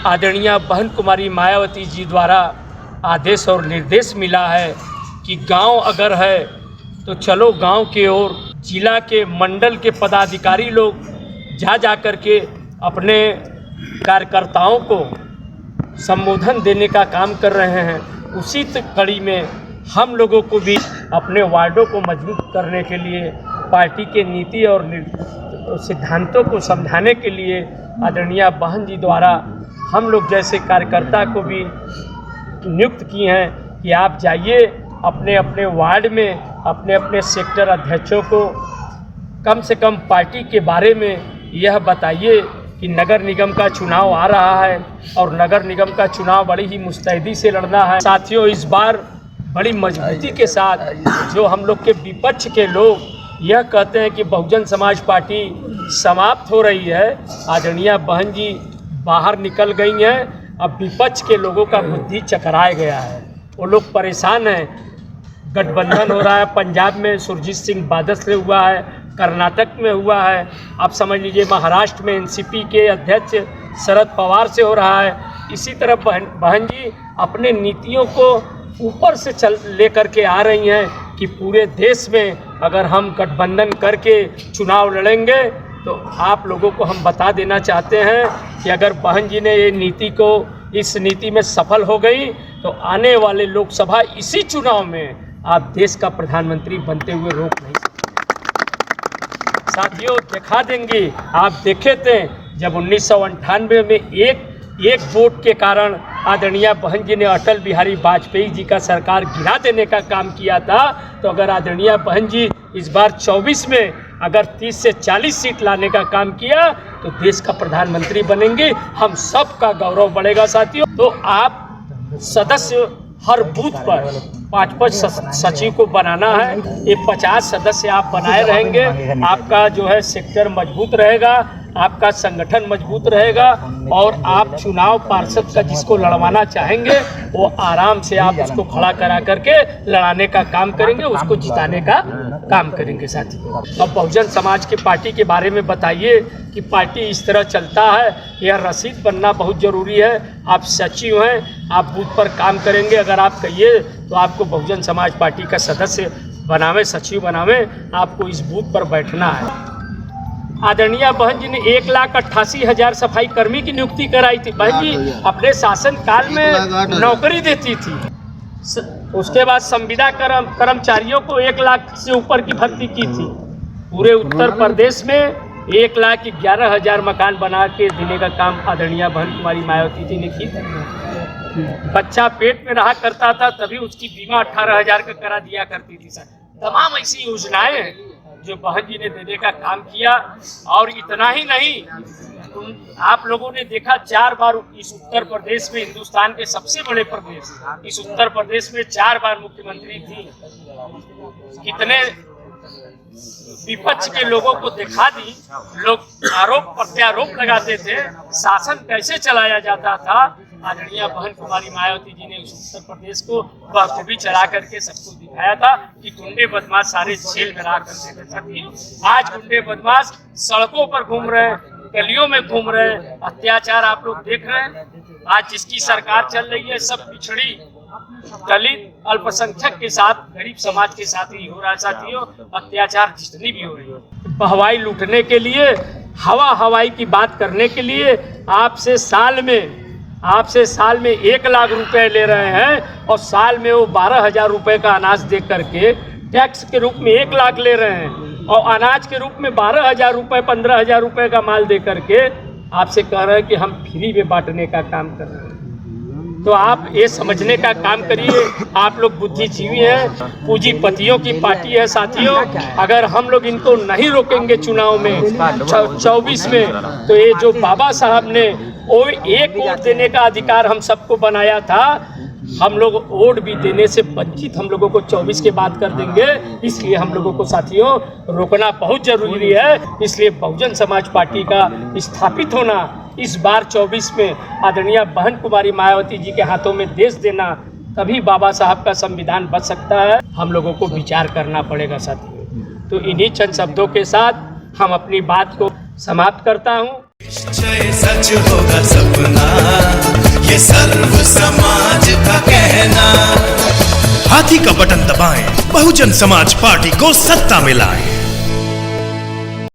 आदरणीय बहन कुमारी मायावती जी द्वारा आदेश और निर्देश मिला है कि गांव अगर है तो चलो गांव के ओर। जिला के मंडल के पदाधिकारी लोग जा कर के अपने कार्यकर्ताओं को संबोधन देने का काम कर रहे हैं। उसी कड़ी में हम लोगों को भी अपने वार्डों को मजबूत करने के लिए, पार्टी के नीति और सिद्धांतों को समझाने के लिए आदरणीय बहन जी द्वारा हम लोग जैसे कार्यकर्ता को भी नियुक्त किए हैं कि आप जाइए अपने अपने वार्ड में अपने अपने सेक्टर अध्यक्षों को कम से कम पार्टी के बारे में यह बताइए कि नगर निगम का चुनाव आ रहा है और नगर निगम का चुनाव बड़ी ही मुस्तैदी से लड़ना है। साथियों, इस बार बड़ी मजबूती के साथ जो हम लोग के विपक्ष के लोग यह कहते हैं कि बहुजन समाज पार्टी समाप्त हो रही है, आदरणीय बहन जी बाहर निकल गई हैं। अब विपक्ष के लोगों का बुद्धि चकराया गया है, वो लोग परेशान हैं। गठबंधन हो रहा है, पंजाब में सुरजीत सिंह बादल से हुआ है, कर्नाटक में हुआ है, आप समझ लीजिए महाराष्ट्र में एनसीपी के अध्यक्ष शरद पवार से हो रहा है। इसी तरह बहन जी अपने नीतियों को ऊपर से लेकर के आ रही हैं कि पूरे देश में अगर हम गठबंधन करके चुनाव लड़ेंगे तो आप लोगों को हम बता देना चाहते हैं कि अगर बहन जी ने इस नीति में सफल हो गई तो आने वाले लोकसभा इसी चुनाव में आप देश का प्रधानमंत्री बनते हुए रोक नहीं सकते। साथियों, दिखा देंगे। आप देखे थे जब 1998 में एक वोट के कारण आदरणीय बहन जी ने अटल बिहारी वाजपेयी जी का सरकार गिरा देने का काम किया था, तो अगर आदरणीय बहन जी इस बार 24 में अगर 30 से 40 सीट लाने का काम किया तो देश का प्रधानमंत्री बनेंगे, हम सब का गौरव बढ़ेगा। साथियों, तो आप सदस्य हर बूथ पर 5-5 सचिव को बनाना है। ये 50 सदस्य आप बनाए रहेंगे, आपका जो है सेक्टर मजबूत रहेगा, आपका संगठन मजबूत रहेगा और आप चुनाव पार्षद का जिसको लड़वाना चाहेंगे वो आराम से आप उसको खड़ा करा करके लड़ाने का काम करेंगे, उसको जिताने का काम करेंगे। साथियों, अब बहुजन समाज की पार्टी के बारे में बताइए कि पार्टी इस तरह चलता है, यह रसीद बनना बहुत ज़रूरी है। आप सचिव हैं, आप बूथ पर काम करेंगे, अगर आप कहिए तो आपको बहुजन समाज पार्टी का सदस्य बनावे, सचिव बनावे, आपको इस बूथ पर बैठना है। आदरणीय बहन जी ने 1,88,000 सफाई कर्मी की नियुक्ति कराई थी। बहन जी अपने शासन काल में नौकरी देती थी। उसके बाद संविदा कर्मचारियों को 1 लाख से ऊपर की भर्ती की थी। पूरे उत्तर प्रदेश में 1,11,000 मकान बना के देने का काम आदरणीय बहन कुमारी मायावती जी ने की थी। बच्चा पेट में रहा करता था तभी उसकी बीमा 18,000 का करा दिया करती थी। सर, तमाम ऐसी योजनाएं हैं जो बहन जी ने देने का काम किया। और इतना ही नहीं, आप लोगों ने देखा 4 बार इस उत्तर प्रदेश में, हिंदुस्तान के सबसे बड़े प्रदेश इस उत्तर प्रदेश में 4 बार मुख्यमंत्री थी। कितने विपक्ष के लोगों को दिखा दी, लोग आरोप प्रत्यारोप लगाते थे, शासन कैसे चलाया जाता था। आदरणीय बहन कुमारी मायावती जी ने उस उत्तर प्रदेश को बखूबी चला करके सबको दिखाया था कि गुंडे बदमाश सारे जेल में रहा करते थे। आज गुंडे बदमाश सड़कों पर घूम रहे हैं, गलियों में घूम रहे हैं, अत्याचार आप लोग देख रहे हैं। आज जिसकी सरकार चल रही है सब पिछड़ी, दलित, अल्पसंख्यक के साथ, गरीब समाज के साथ ही हो रहा है। साथियों, अत्याचार जितनी भी हो रही है, बहवाई लूटने के लिए, हवाई की बात करने के लिए आपसे साल में 1 लाख रुपए ले रहे हैं और साल में वो 12,000 रुपए का अनाज दे करके टैक्स के रूप में 1 लाख ले रहे हैं और अनाज के रूप में 12,000 रुपए, 15,000 रुपए का माल दे करके आपसे कह रहे हैं कि हम फ्री में बांटने का काम कर रहे हैं। तो आप ये समझने का काम करिए, आप लोग बुद्धिजीवी हैं, पूंजीपतियों की पार्टी है। साथियों, अगर हम लोग इनको नहीं रोकेंगे चुनाव में 24 में, तो ये जो बाबा साहब ने वो 1 वोट देने का अधिकार हम सबको बनाया था, हम लोग वोट भी देने से वंचित हम लोगों को 24 के बाद कर देंगे। इसलिए हम लोगों को साथियों रोकना बहुत जरूरी है। इसलिए बहुजन समाज पार्टी का स्थापित होना इस बार 24 में आदरणीय बहन कुमारी मायावती जी के हाथों में देश देना, तभी बाबा साहब का संविधान बच सकता है। हम लोगों को विचार करना पड़ेगा साथियों। तो इन्हीं चंद शब्दों के साथ हम अपनी बात को समाप्त करता हूँ। सच होगा सपना। समाज का कहना। हाथी का बटन दबाएं, बहुजन समाज पार्टी को सत्ता में लाएं।